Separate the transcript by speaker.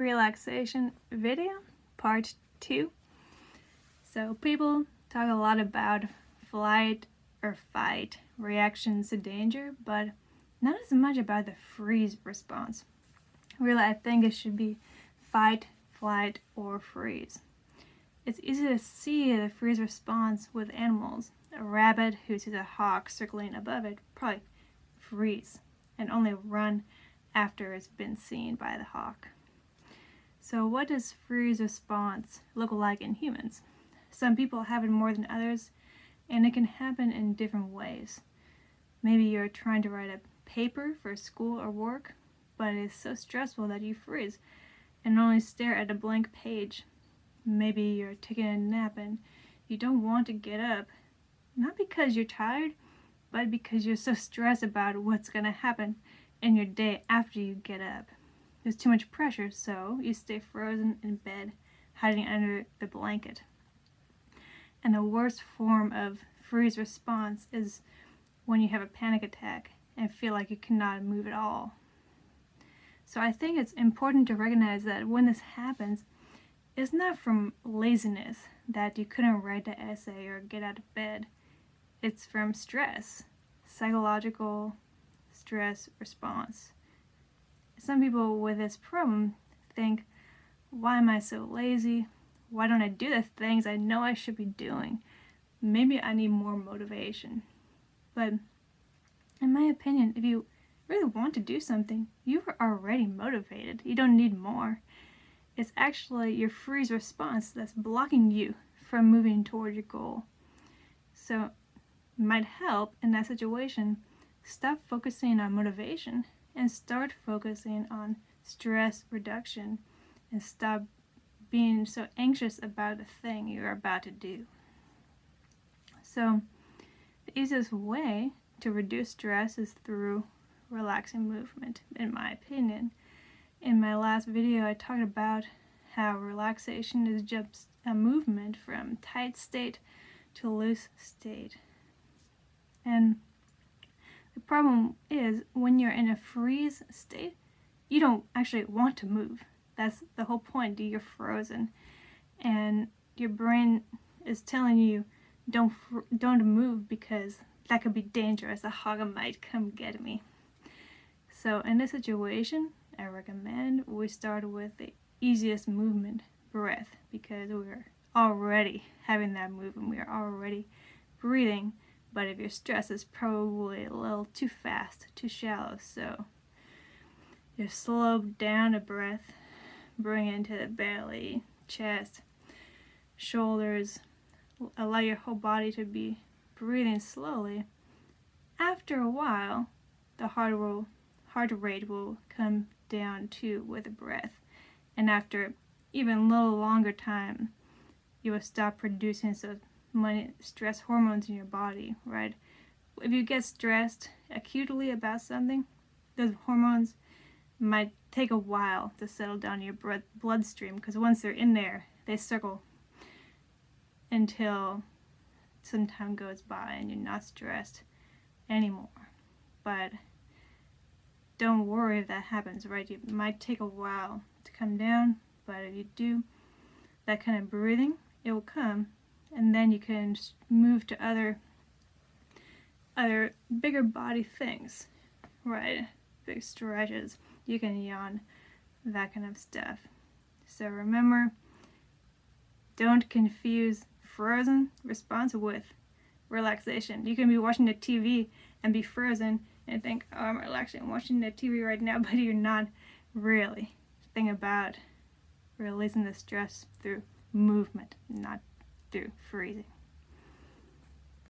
Speaker 1: relaxation video, part 2. So people talk a lot about flight or fight reactions to danger, but not as much about the freeze response. Really, I think it should be fight, flight, or freeze. It's easy to see the freeze response with animals. A rabbit who sees a hawk circling above it probably freeze and only run after it's been seen by the hawk. So what does freeze response look like in humans? Some people have it more than others, and it can happen in different ways. Maybe you're trying to write a paper for school or work, but it's so stressful that you freeze and only stare at a blank page. Maybe you're taking a nap and you don't want to get up, not because you're tired, but because you're so stressed about what's going to happen in your day after you get up. There's too much pressure, so you stay frozen in bed, hiding under the blanket. And the worst form of freeze response is when you have a panic attack and feel like you cannot move at all. So I think it's important to recognize that when this happens, it's not from laziness that you couldn't write the essay or get out of bed. It's from stress, psychological stress response. Some people with this problem think, why am I so lazy? Why don't I do the things I know I should be doing? Maybe I need more motivation. But in my opinion, if you really want to do something, you are already motivated. You don't need more. It's actually your freeze response that's blocking you from moving toward your goal. So it might help in that situation, stop focusing on motivation and start focusing on stress reduction and stop being so anxious about the thing you're about to do. So the easiest way to reduce stress is through relaxing movement, in my opinion. In my last video, I talked about how relaxation is just a movement from tight state to loose state. And the problem is when you're in a freeze state, you don't actually want to move. That's the whole point. You're frozen, and your brain is telling you don't move because that could be dangerous. A hog might come get me. So in this situation, I recommend we start with the easiest movement, breath, because we're already having that movement. We are already breathing. But if your stress is probably a little too fast, too shallow, so you slow down a breath, bring it into the belly, chest, shoulders, allow your whole body to be breathing slowly. After a while, the heart rate will come down too with the breath, and after even a little longer time, you will stop producing so many stress hormones in your body, right? If you get stressed acutely about something, those hormones might take a while to settle down in your bloodstream, because once they're in there, they circle until some time goes by and you're not stressed anymore. But don't worry if that happens, right? It might take a while to come down, but if you do that kind of breathing, it will come. And then you can move to other bigger body things, right? Big stretches. You can yawn, that kind of stuff. So remember, don't confuse frozen response with relaxation. You can be watching the TV and be frozen and think, oh, I'm relaxing, I'm watching the TV right now, but you're not really. Think about releasing the stress through movement, not through freezing.